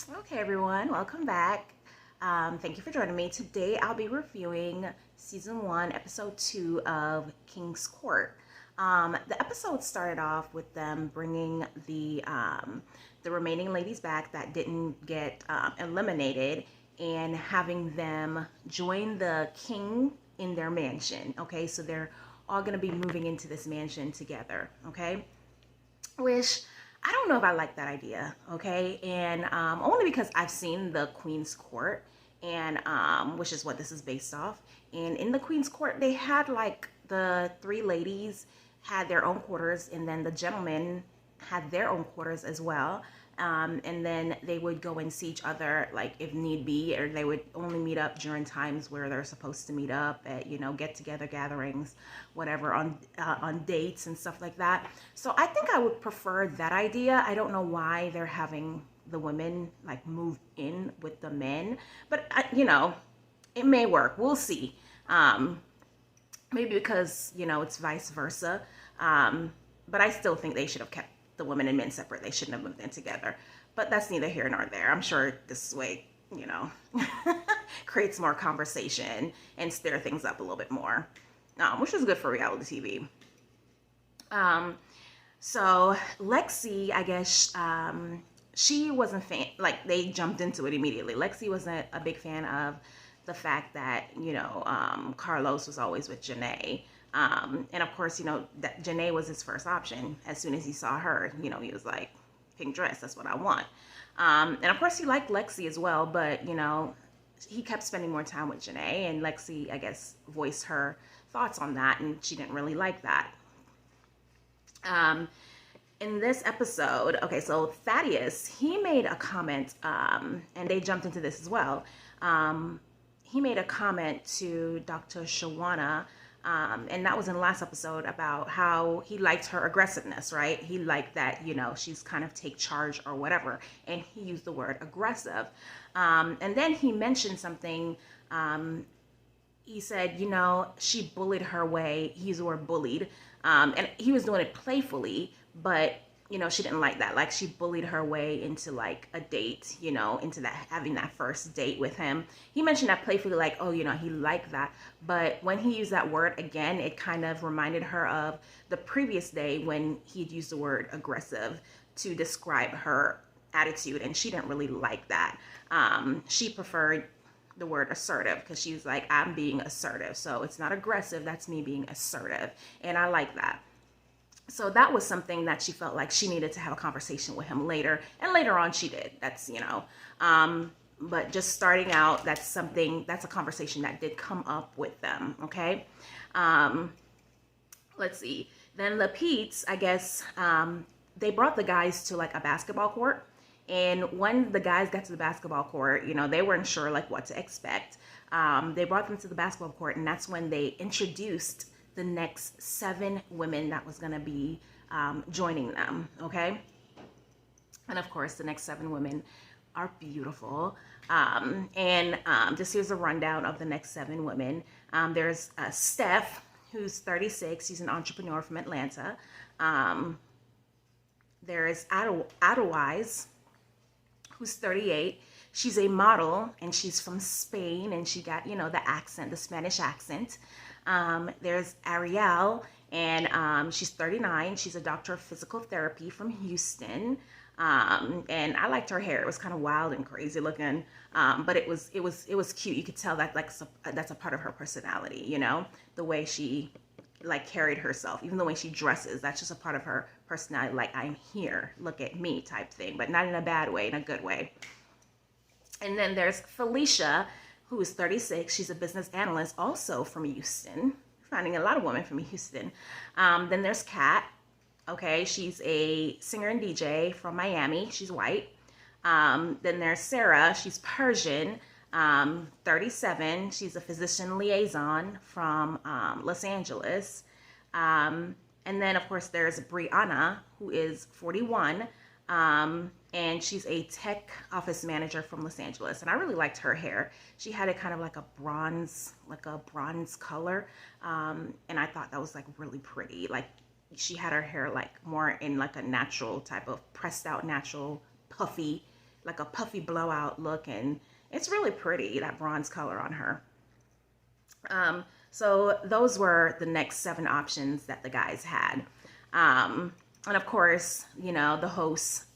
Okay, everyone, welcome back. Thank you for joining me. Today, I'll be reviewing season 1, episode 2 of King's Court. The episode started off with them bringing the remaining ladies back that didn't get eliminated and having them join the king in their mansion. Okay, so they're all going to be moving into this mansion together. Okay, which I don't know if I like that idea, okay? And only because I've seen the Queen's Court, and which is what this is based off. And in the Queen's Court, they had like the three ladies had their own quarters, and then the gentlemen had their own quarters as well. And then they would go and see each other, like if need be, or they would only meet up during times where they're supposed to meet up at, get together gatherings, whatever, on dates and stuff like that. So I think I would prefer that idea. I don't know why they're having the women like move in with the men, but it may work. We'll see. Maybe because it's vice versa. But I still think they should have kept the women and men separate. They shouldn't have moved in together. But that's neither here nor there. I'm sure this way, creates more conversation and stir things up a little bit more, which is good for reality TV. So Lexi, I guess, she wasn't like they jumped into it immediately. Lexi wasn't a big fan of the fact that, Carlos was always with Janae. And of course, that Janae was his first option. As soon as he saw her, he was like, pink dress, that's what I want. And of course, he liked Lexi as well, but, he kept spending more time with Janae, and Lexi, I guess, voiced her thoughts on that, and she didn't really like that. In this episode, okay, so Thaddeus, he made a comment, and they jumped into this as well. He made a comment to Dr. Shawana, and that was in the last episode, about how he liked her aggressiveness, right? He liked that, she's kind of take charge or whatever. And he used the word aggressive. And then he mentioned something. He said, she bullied her way. He used the word bullied. And he was doing it playfully, but she didn't like that. Like, she bullied her way into like a date, into that, having that first date with him. He mentioned that playfully, like, oh, he liked that. But when he used that word again, it kind of reminded her of the previous day when he'd used the word aggressive to describe her attitude. And she didn't really like that. She preferred the word assertive, because she was like, I'm being assertive. So it's not aggressive, that's me being assertive. And I like that. So that was something that she felt like she needed to have a conversation with him later. And later on she did. That's, but just starting out, that's a conversation that did come up with them. Okay. Let's see. Then the Pete's, I guess, they brought the guys to like a basketball court. And when the guys got to the basketball court, they weren't sure like what to expect. They brought them to the basketball court, and that's when they introduced the next 7 women that was going to be joining them. Okay. And of course, the next 7 women are beautiful. Just here's a rundown of the next 7 women. There's Steph, who's 36. She's an entrepreneur from Atlanta. There's Adewise, who's 38. She's a model, and she's from Spain, and she got, the accent, the Spanish accent. There's Ariel, and she's 39. She's a doctor of physical therapy from Houston. And I liked her hair. It was kind of wild and crazy looking, but it was cute. You could tell that that's a part of her personality, the way she like carried herself, even the way she dresses. That's just a part of her personality. Like, I'm here, look at me type thing, but not in a bad way, in a good way. And then there's Felicia, who is 36. She's a business analyst, also from Houston. Finding a lot of women from Houston. Then there's Kat. Okay, she's a singer and DJ from Miami. She's white. Then there's Sarah. She's Persian, 37. She's a physician liaison from Los Angeles. And then, of course, there's Brianna, who is 41. And she's a tech office manager from Los Angeles. And I really liked her hair. She had it kind of like a bronze color. And I thought that was like really pretty. Like, she had her hair like more in like a natural type of pressed out, natural, puffy like a puffy blowout look, and it's really pretty, that bronze color on her. So those were the next 7 options that the guys had. And of course, you know, the hosts,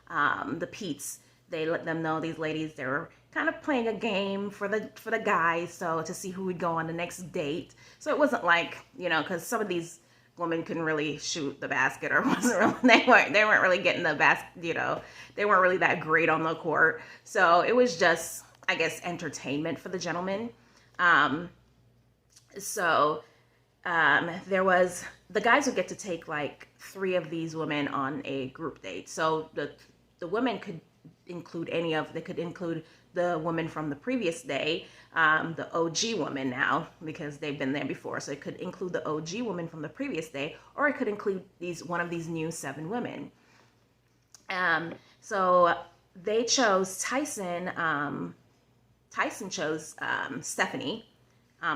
the Pete's, they let them know, these ladies, they were kind of playing a game for the guys, so to see who would go on the next date. So it wasn't like, you know, because some of these women couldn't really shoot the basket, or wasn't really, they weren't really getting the basket, you know, they weren't really that great on the court. So it was just, I guess, entertainment for the gentlemen. There was, the guys would get to take like 3 of these women on a group date. So the women could include they could include the woman from the previous day, the OG woman now, because they've been there before. So it could include the OG woman from the previous day, or it could include one of these new 7 women. So they chose Tyson. Tyson chose Stephanie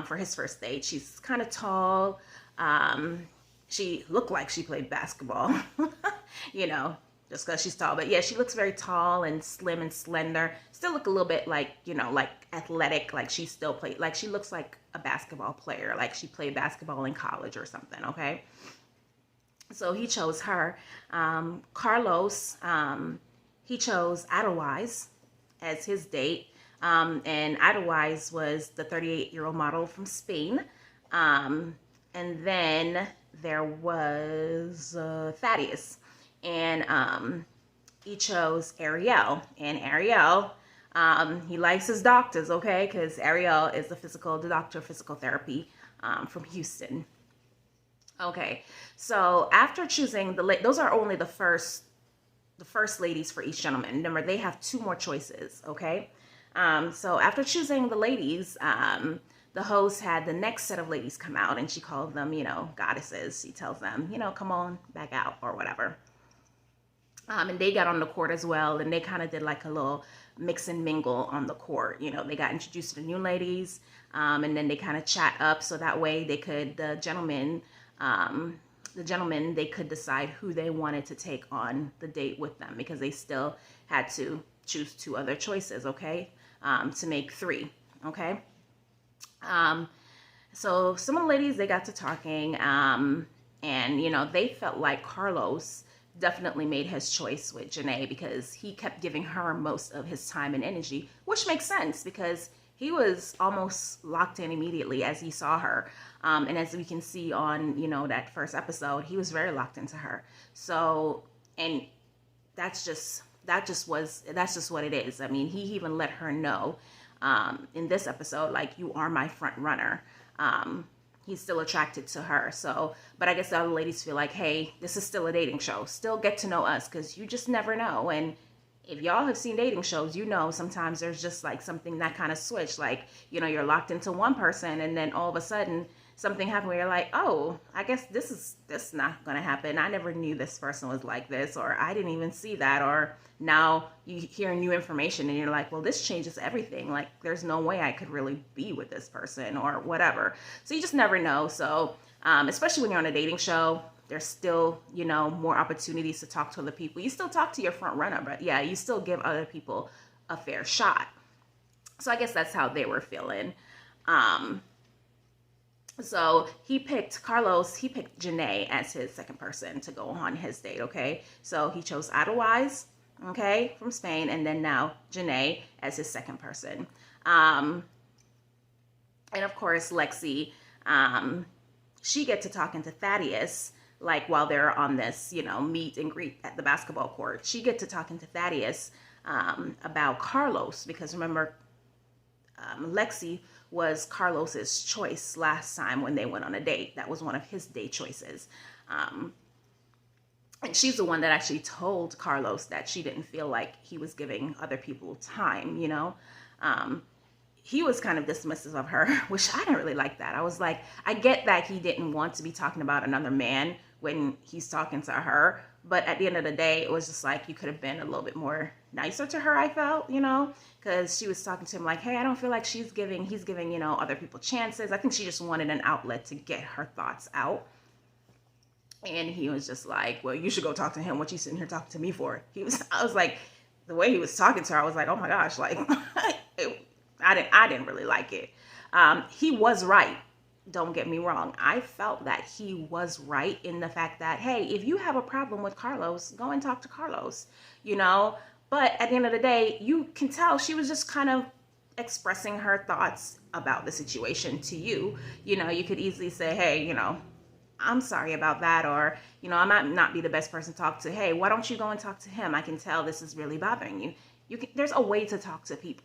for his first date. She's kind of tall. She looked like she played basketball, you know, just because she's tall. But yeah, she looks very tall and slim and slender. Still look a little bit like, you know, like athletic, like she still played, like she looks like a basketball player, like she played basketball in college or something, okay? So he chose her. Carlos, he chose Adewise as his date. And Adewise was the 38-year-old model from Spain. And then there was Thaddeus, and he chose Ariel. And Ariel, he likes his doctors, okay? Because Ariel is the doctor of physical therapy from Houston. Okay, so after choosing those are only the first ladies for each gentleman. Remember, they have 2 more choices, okay? So after choosing the ladies, the host had the next set of ladies come out, and she called them, you know, goddesses. She tells them, you know, come on back out or whatever. And they got on the court as well, and they kind of did like a little mix and mingle on the court. You know, they got introduced to the new ladies, and then they kind of chat up, so that way they could, the gentlemen, they could decide who they wanted to take on the date with them, because they still had to choose 2 other choices, okay, to make 3, okay. So some of the ladies, they got to talking, and, you know, they felt like Carlos definitely made his choice with Janae, because he kept giving her most of his time and energy, which makes sense, because he was almost locked in immediately as he saw her. And as we can see on, you know, that first episode, he was very locked into her. So, and that's just what it is. I mean, he even let her know in this episode, like, you are my front runner. He's still attracted to her. So, but I guess the other ladies feel like, hey, this is still a dating show. Still get to know us, because you just never know. And if y'all have seen dating shows, you know sometimes there's just like something that kind of switch. Like, you know, you're locked into one person, and then all of a sudden something happened where you're like, oh, I guess this is not going to happen. I never knew this person was like this, or I didn't even see that. Or now you hear new information and you're like, well, this changes everything. Like, there's no way I could really be with this person or whatever. So you just never know. So especially when you're on a dating show, there's still, you know, more opportunities to talk to other people. You still talk to your front runner, but yeah, you still give other people a fair shot. So I guess that's how they were feeling. So he picked Janae as his second person to go on his date, okay? So he chose Adewise, okay, from Spain, and then now Janae as his second person. And of course, Lexi, she gets to talking to Thaddeus, like, while they're on this, you know, meet and greet at the basketball court. She gets to talking to Thaddeus about Carlos, because remember, Lexi was Carlos's choice last time when they went on a date. That was one of his date choices. And she's the one that actually told Carlos that she didn't feel like he was giving other people time, you know. He was kind of dismissive of her, which I didn't really like that. I was like, I get that he didn't want to be talking about another man when he's talking to her, but at the end of the day, it was just like, you could have been a little bit more nicer to her, I felt, you know, because she was talking to him like, hey, I don't feel like he's giving, you know, other people chances. I think she just wanted an outlet to get her thoughts out. And he was just like, well, you should go talk to him. What you sitting here talking to me for? I was like, the way he was talking to her, I was like, oh my gosh, like, I didn't really like it. He was right. Don't get me wrong. I felt that he was right in the fact that, hey, if you have a problem with Carlos, go and talk to Carlos, you know? But at the end of the day, you can tell she was just kind of expressing her thoughts about the situation to you. You know, you could easily say, hey, you know, I'm sorry about that. Or, you know, I might not be the best person to talk to. Hey, why don't you go and talk to him? I can tell this is really bothering you. There's a way to talk to people.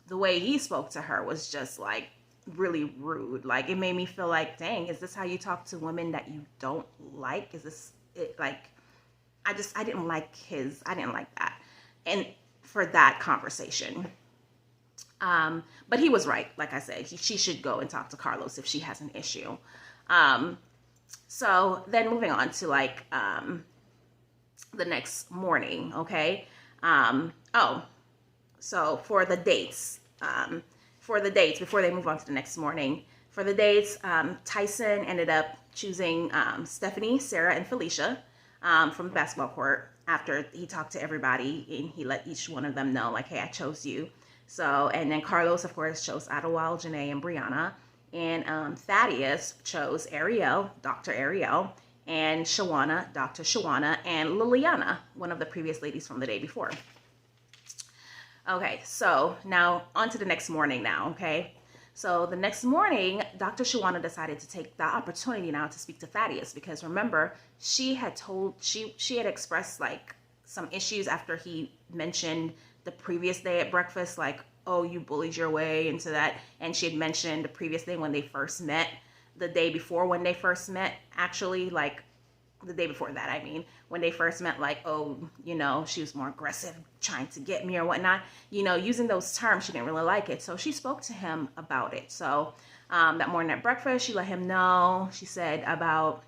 The way he spoke to her was just like really rude. Like, it made me feel like, dang, is this how you talk to women that you don't like? Is this it? Like, I didn't like that. And for that conversation. But he was right. Like I said, she should go and talk to Carlos if she has an issue. So then moving on to like, the next morning. Okay. So for the dates, before they move on to the next morning, for the dates, Tyson ended up choosing Stephanie, Sarah, and Felicia from the basketball court after he talked to everybody and he let each one of them know, like, hey, I chose you. So, and then Carlos, of course, chose Adewale, Janae, and Brianna. And Thaddeus chose Ariel, Dr. Ariel, and Shawana, Dr. Shawana, and Liliana, one of the previous ladies from the day before. Okay, so now on to the next morning now, okay? So the next morning, Dr. Shawana decided to take the opportunity now to speak to Thaddeus because remember, she had expressed like some issues after he mentioned the previous day at breakfast, like, oh, you bullied your way into that. And she had mentioned the previous day when they first met, the day before when they first met, actually, like, the day before that, I mean, when they first met, like, oh, you know, she was more aggressive, trying to get me or whatnot, you know, using those terms, she didn't really like it. So she spoke to him about it. So that morning at breakfast, she let him know. She said about,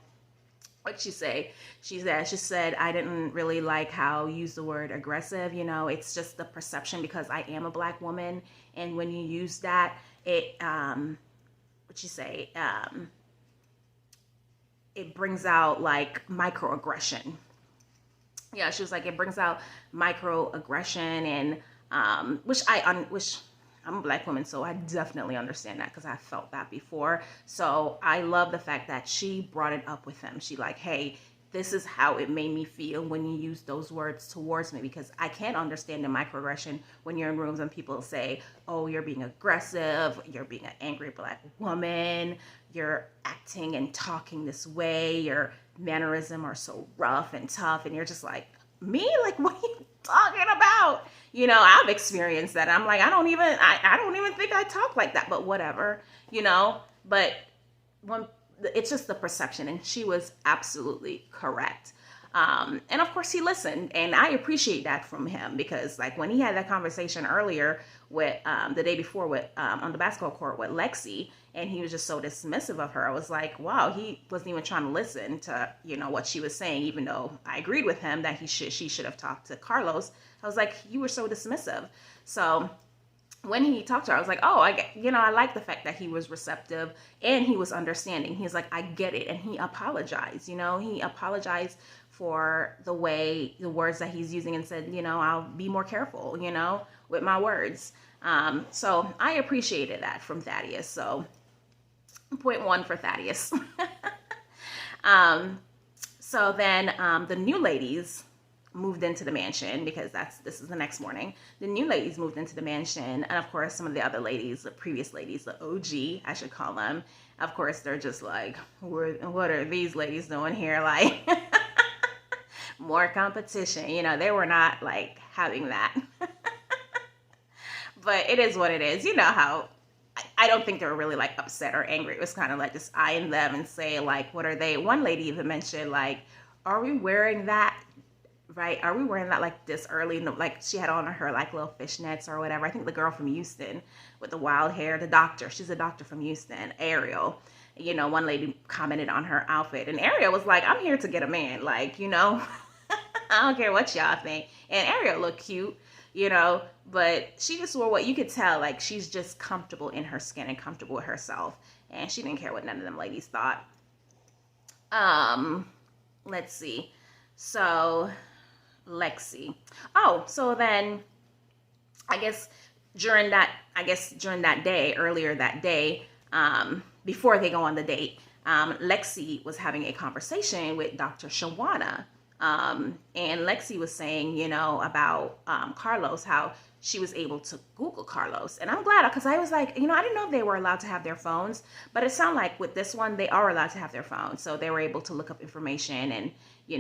what'd she say? She said, I didn't really like how you use the word aggressive. You know, it's just the perception because I am a Black woman. And when you use that, it, what'd she say? It brings out like microaggression. Yeah, she was like, it brings out microaggression, and which I'm a Black woman, so I definitely understand that because I felt that before. So I love the fact that she brought it up with him. She like, hey, this is how it made me feel when you use those words towards me, because I can't understand the microaggression when you're in rooms and people say, oh, you're being aggressive, you're being an angry Black woman, you're acting and talking this way, your mannerisms are so rough and tough, and you're just like, me? Like, what are you talking about? You know, I've experienced that. I'm like, I don't even think I talk like that, but whatever, you know. But when it's just the perception, and she was absolutely correct. And of course he listened, and I appreciate that from him, because like when he had that conversation earlier with the day before with on the basketball court with Lexi, and he was just so dismissive of her, I was like, wow, he wasn't even trying to listen to, you know, what she was saying, even though I agreed with him that she should have talked to Carlos. I was like, you were so dismissive. So when he talked to her, I was like, oh, I like the fact that he was receptive and he was understanding. He's like, I get it. And he apologized, he apologized for the words that he's using and said, I'll be more careful, with my words. So I appreciated that from Thaddeus. So 0.1 for Thaddeus. So then the new ladies moved into the mansion, because this is the next morning. The new ladies moved into the mansion, and of course some of the other ladies, the previous ladies, the OG I should call them, of course they're just like, what are these ladies doing here? Like, more competition, they were not like having that. But it is what it is. You know how I don't think they were really like upset or angry. It was kind of like just eyeing them and say like, what are they? One lady even mentioned like, are we wearing that? Right? Are we wearing that like this early? Like she had on her like little fishnets or whatever. I think the girl from Houston with the wild hair, the doctor, she's a doctor from Houston, Ariel. One lady commented on her outfit, and Ariel was like, I'm here to get a man. Like, I don't care what y'all think. And Ariel looked cute, but she just wore what you could tell, like she's just comfortable in her skin and comfortable with herself. And she didn't care what none of them ladies thought. Let's see. So Lexi. Oh, so then I guess during that day, earlier that day, before they go on the date, Lexi was having a conversation with Dr. Shawana. And Lexi was saying, about Carlos, how she was able to Google Carlos. And I'm glad, because I was like, I didn't know they were allowed to have their phones, but it sounded like with this one, they are allowed to have their phones. So they were able to look up information and, they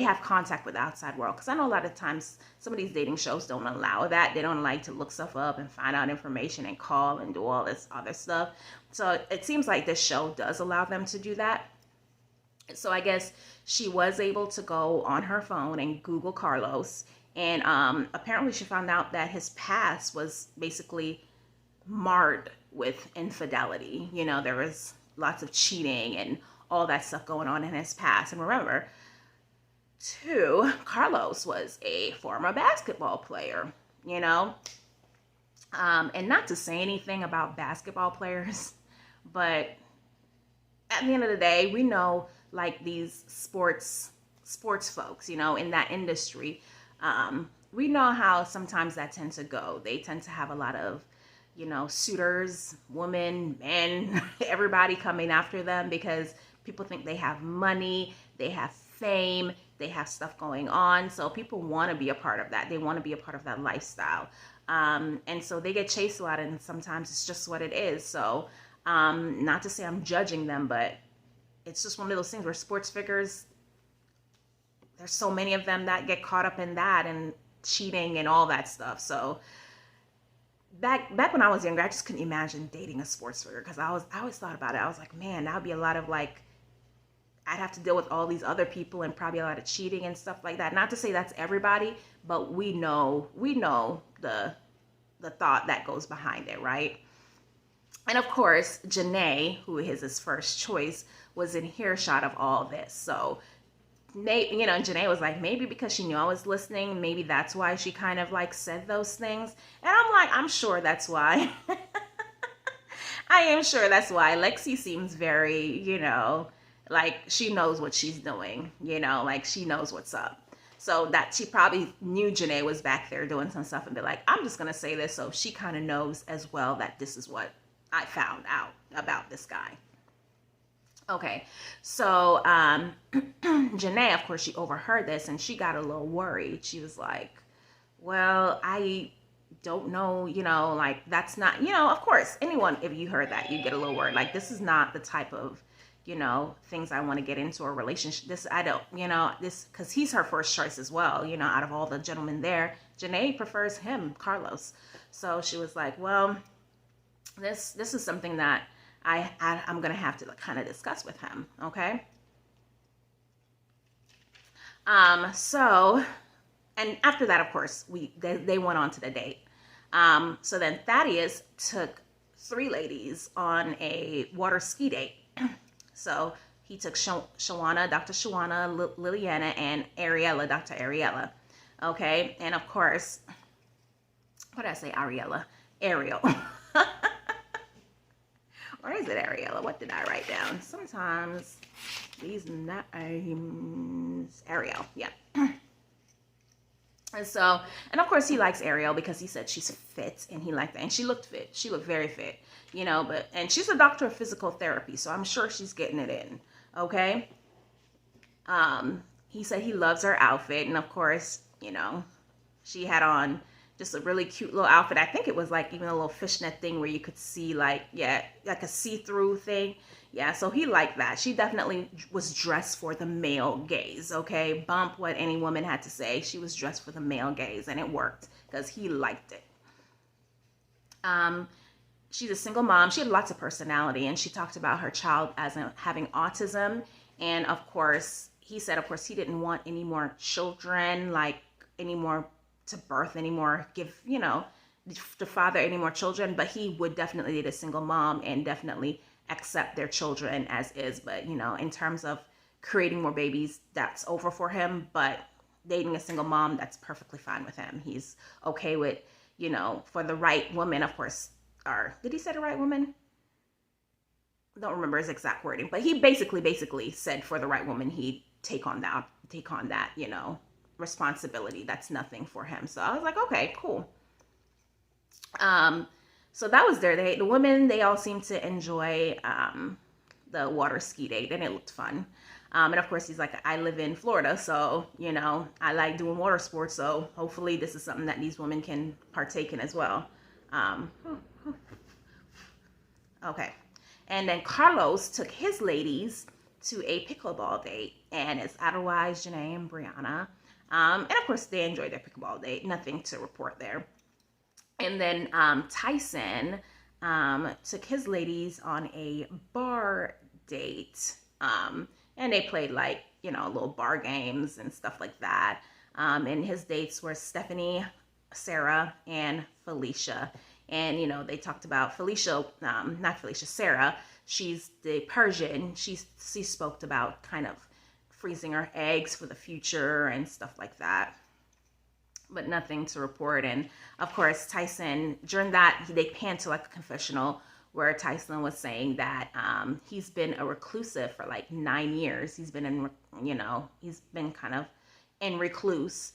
have contact with the outside world. Because I know a lot of times some of these dating shows don't allow that. They don't like to look stuff up and find out information and call and do all this other stuff. So it seems like this show does allow them to do that. So I guess she was able to go on her phone and Google Carlos. And apparently she found out that his past was basically marred with infidelity. There was lots of cheating and all that stuff going on in his past. And remember, too, Carlos was a former basketball player, and not to say anything about basketball players, but at the end of the day, we know, like, these sports folks, in that industry, we know how sometimes that tends to go. They tend to have a lot of, suitors, women, men, everybody coming after them because people think they have money, they have fame, they have stuff going on. So people want to be a part of that. They want to be a part of that lifestyle. And so they get chased a lot, and sometimes it's just what it is. So not to say I'm judging them, but it's just one of those things where sports figures, there's so many of them that get caught up in that and cheating and all that stuff. So back when I was younger, I just couldn't imagine dating a sports figure, because I always thought about it. I was like, man, that would be a lot of, like, I'd have to deal with all these other people and probably a lot of cheating and stuff like that. Not to say that's everybody, but we know the thought that goes behind it, right? And of course, Janae, who is his first choice, was in earshot of all this. So, Janae was like, maybe because she knew I was listening, maybe that's why she kind of like said those things. And I'm like, I'm sure that's why. I am sure that's why. Lexi seems very, like she knows what she's doing, like she knows what's up. So that she probably knew Janae was back there doing some stuff and be like, I'm just going to say this. So she kind of knows as well that this is what I found out about this guy. Okay, so Janae, of course, she overheard this and she got a little worried. She was like, well, I don't know, like that's not, of course, anyone, if you heard that, you get a little worried. Like, this is not the type of, things I want to get into a relationship. This, I don't, this, because he's her first choice as well, out of all the gentlemen there. Janae prefers him, Carlos. So she was like, well, this is something that I'm going to have to kind of discuss with him. Okay. So, and after that, of course, they went on to the date. So then Thaddeus took 3 ladies on a water ski date. So he took Shawana, Dr. Shawana, Liliana, and Ariella, Dr. Ariella. Okay. And of course, what did I say? Ariella? Ariel. Or is it Ariella? What did I write down? Sometimes these names, Ariel, yeah. And of course he likes Ariel because he said she's fit and he liked that. And she looked fit. She looked very fit, and she's a doctor of physical therapy. So I'm sure she's getting it in. Okay. He said he loves her outfit. And of course, she had on just a really cute little outfit. I think it was like even a little fishnet thing where you could see like a see-through thing. Yeah, so he liked that. She definitely was dressed for the male gaze, okay? Bump what any woman had to say. She was dressed for the male gaze, and it worked because he liked it. She's a single mom. She had lots of personality, and she talked about her child as having autism. And of course, he said, of course, he didn't want any more children, like any more to birth anymore, to father any more children, but he would definitely date a single mom and definitely accept their children as is. But in terms of creating more babies, that's over for him. But dating a single mom, that's perfectly fine with him. He's okay with, for the right woman, of course. Or did he say the right woman? I don't remember his exact wording, but he basically said for the right woman, he'd take on that, responsibility. That's nothing for him. So I was like, okay, cool. So that was the women, they all seemed to enjoy the water ski date, and it looked fun. And of course, he's like, I live in Florida, so, you know, I like doing water sports, so hopefully this is something that these women can partake in as well. Okay. And then Carlos took his ladies to a pickleball date, and it's otherwise Janae and Brianna. And of course, they enjoyed their pickleball date. Nothing to report there. And then Tyson took his ladies on a bar date. And they played like, you know, little bar games and stuff like that. And his dates were Stephanie, Sarah, and Felicia. And, you know, they talked about Felicia, not Felicia, Sarah. She's the Persian. She spoke about kind of freezing her eggs for the future and stuff like that. But nothing to report. And of course, Tyson, during that, they panned to like a confessional where Tyson was saying that he's been a reclusive for like 9 years. He's been in, you know, he's been kind of in recluse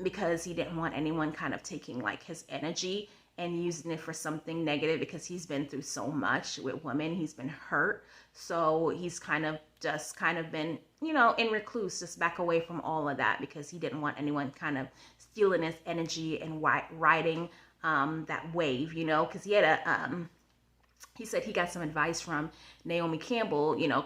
because he didn't want anyone kind of taking like his energy and using it for something negative, because he's been through so much with women. He's been hurt. So he's kind of been, you know, in recluse, just back away from all of that, because he didn't want anyone kind of stealing his energy and riding that wave, you know, because he had he said he got some advice from Naomi Campbell, you know,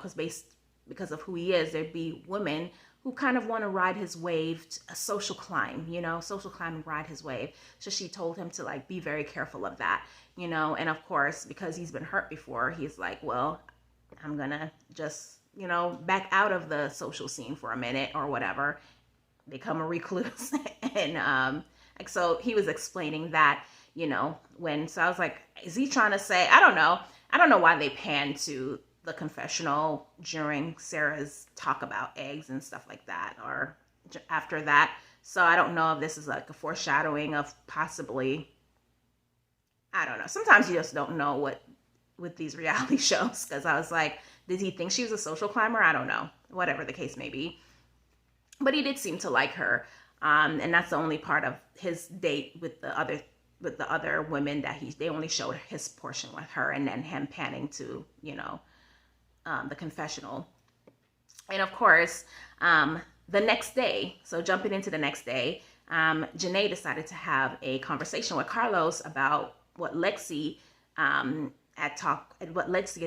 because of who he is, there'd be women who kind of want to ride his wave, a social climb, you know, social climb and ride his wave. So she told him to like be very careful of that, you know. And of course, because he's been hurt before, he's like, well, I'm gonna just, you know, back out of the social scene for a minute or whatever, become a recluse. And like, so he was explaining that, you know, so I was like, is he trying to say, I don't know why they panned to the confessional during Sarah's talk about eggs and stuff like that, or after that. So I don't know if this is like a foreshadowing of possibly, I don't know. Sometimes you just don't know what with these reality shows, because I was like, did he think she was a social climber? I don't know. Whatever the case may be. But he did seem to like her. And that's the only part of his date with the other women that they only showed his portion with her, and then him panning to, you know, the confessional. And of course, the next day, so jumping into the next day, Janae decided to have a conversation with Carlos about what Lexi had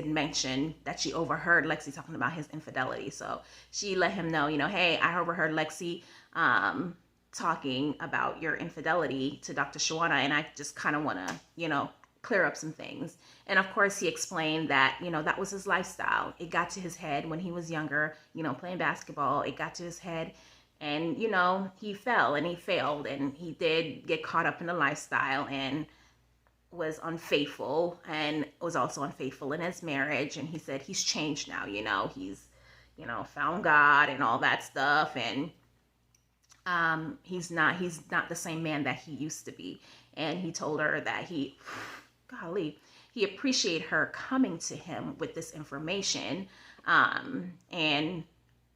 mentioned, that she overheard Lexi talking about his infidelity. So she let him know, you know, hey, I overheard Lexi talking about your infidelity to Dr. Shawana, and I just kind of want to, you know, clear up some things. And of course, he explained that, you know, that was his lifestyle. It got to his head when he was younger, you know, playing basketball. It got to his head, and, you know, he fell and he failed, and he did get caught up in the lifestyle and was unfaithful, and was also unfaithful in his marriage. And he said he's changed now, you know, he's, you know, found God and all that stuff. And he's not the same man that he used to be. And he told her that he appreciated her coming to him with this information, and,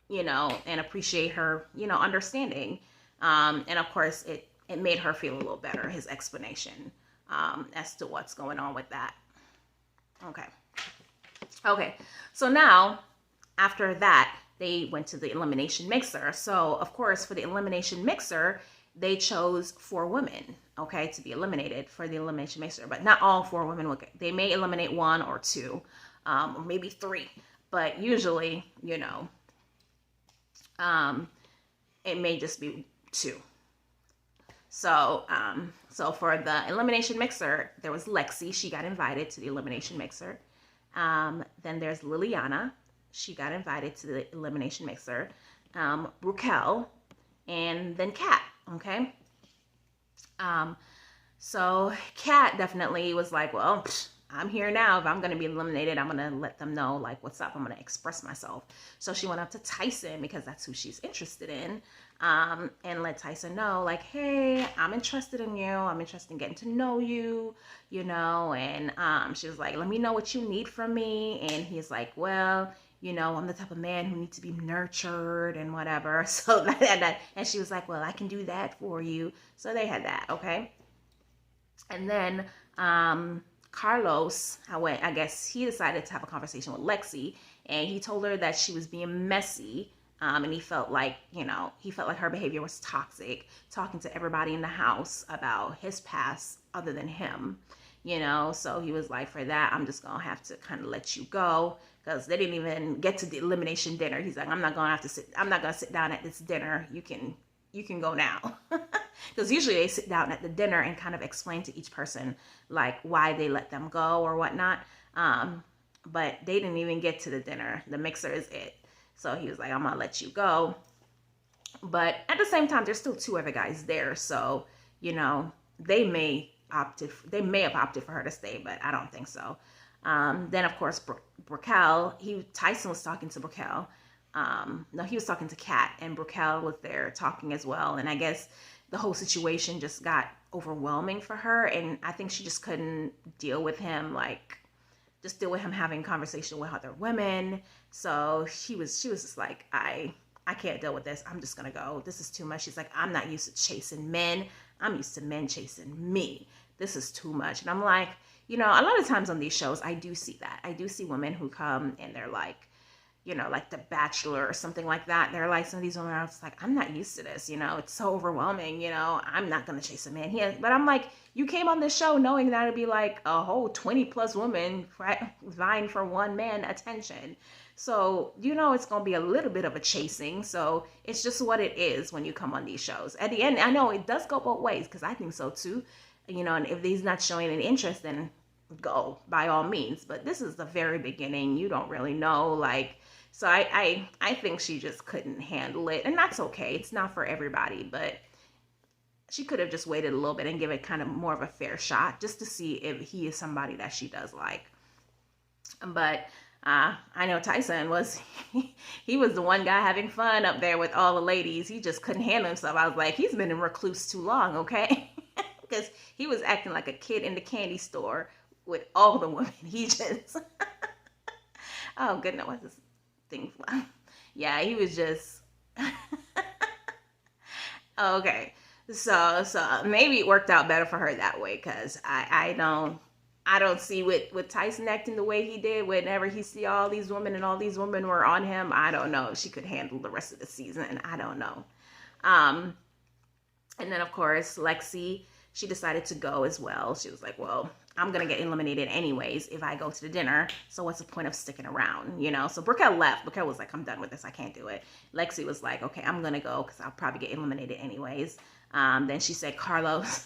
you know, and appreciate her, you know, understanding. And of course, it made her feel a little better, his explanation, as to what's going on with that. Okay. So now, after that, they went to the elimination mixer. So, of course, for the elimination mixer, they chose 4 women, okay, to be eliminated for the elimination mixer. But not all 4 women. They may eliminate 1 or 2, or maybe 3. But usually, you know, it may just be 2. So, so for the elimination mixer, there was Lexi. She got invited to the elimination mixer. Then there's Liliana. She got invited to the elimination mixer. Raquel, and then Kat. Okay. So Kat definitely was like, well, I'm here now. If I'm going to be eliminated, I'm going to let them know, like, what's up. I'm going to express myself. So she went up to Tyson, because that's who she's interested in, and let Tyson know, like, hey, I'm interested in you. I'm interested in getting to know you, you know. And she was like, let me know what you need from me. And he's like, well, I'm the type of man who needs to be nurtured and whatever. So and she was like, well, I can do that for you. So they had that, okay? And then Carlos, I guess he decided to have a conversation with Lexi, and he told her that she was being messy. And he felt like her behavior was toxic, talking to everybody in the house about his past other than him, So he was like, for that, I'm just going to have to kind of let you go, because they didn't even get to the elimination dinner. He's like, I'm not going to sit down at this dinner. You can go now. Because usually they sit down at the dinner and kind of explain to each person like why they let them go or whatnot. But they didn't even get to the dinner. The mixer is it. So he was like, I'm going to let you go. But at the same time, there's still two other guys there. So, they may have opted for her to stay, but I don't think so. Then, of course, Brickell, Tyson was talking to Brickell. No, he was talking to Kat, and Brickell was there talking as well. And I guess the whole situation just got overwhelming for her. And I think she just couldn't deal with him, having conversation with other women. So she was just like, I can't deal with this. I'm just going to go. This is too much. She's like, I'm not used to chasing men. I'm used to men chasing me. This is too much. And I'm like, a lot of times on these shows, I do see that. I do see women who come and they're like, like The Bachelor or something like that. They're like, some of these women are just like, I'm not used to this, it's so overwhelming, I'm not going to chase a man here. But I'm like, you came on this show knowing that it'd be like a whole 20 plus women vying for one man attention. So, it's going to be a little bit of a chasing. So it's just what it is when you come on these shows. At the end, I know it does go both ways, because I think so too, and if he's not showing any interest, then go by all means. But this is the very beginning. You don't really know, so I think she just couldn't handle it, and that's okay. It's not for everybody, but she could have just waited a little bit and give it kind of more of a fair shot, just to see if he is somebody that she does like. But I know Tyson he was the one guy having fun up there with all the ladies. He just couldn't handle himself. I was like, he's been in recluse too long, okay? Because he was acting like a kid in the candy store with all the women. He just, oh goodness, what's this thing? Yeah, he was just, okay. So maybe it worked out better for her that way, because I don't see with Tyson acting the way he did whenever he see all these women and all these women were on him. I don't know if she could handle the rest of the season. I don't know. And then, of course, Lexi, she decided to go as well. She was like, well, I'm going to get eliminated anyways if I go to the dinner. So what's the point of sticking around, So Brickell left. Brickell was like, I'm done with this. I can't do it. Lexi was like, okay, I'm going to go because I'll probably get eliminated anyways. Then she said Carlos.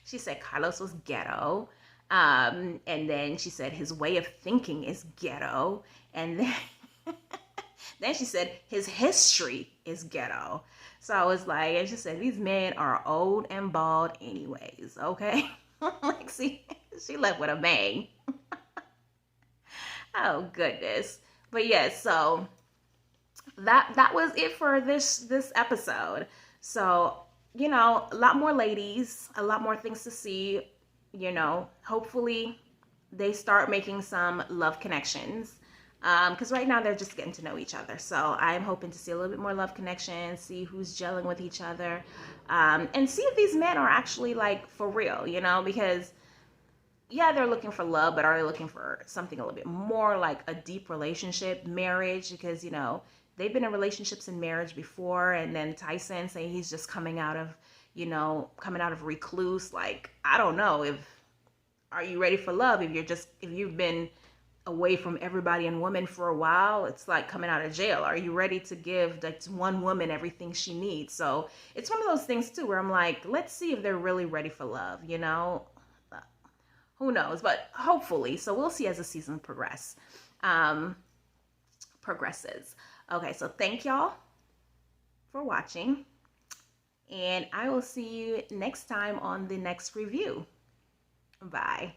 She said Carlos was ghetto. And then she said his way of thinking is ghetto. And then, then she said his history is ghetto. So I was like, and she said, these men are old and bald anyways, okay? Like, see, she left with a bang. Oh, goodness. But yes, so that was it for this episode. So, a lot more ladies, a lot more things to see, hopefully they start making some love connections. Because right now they're just getting to know each other. So I'm hoping to see a little bit more love connection, see who's gelling with each other, and see if these men are actually like for real, because yeah, they're looking for love, but are they looking for something a little bit more like a deep relationship, marriage? Because, they've been in relationships and marriage before. And then Tyson saying he's just coming out of recluse. Like, I don't know, are you ready for love? If you've been away from everybody and women for a while, it's like coming out of jail. Are you ready to give that one woman everything she needs? So it's one of those things too, where I'm like, let's see if they're really ready for love, who knows, but hopefully. So we'll see as the season progresses. Okay. So thank y'all for watching, and I will see you next time on the next review. Bye.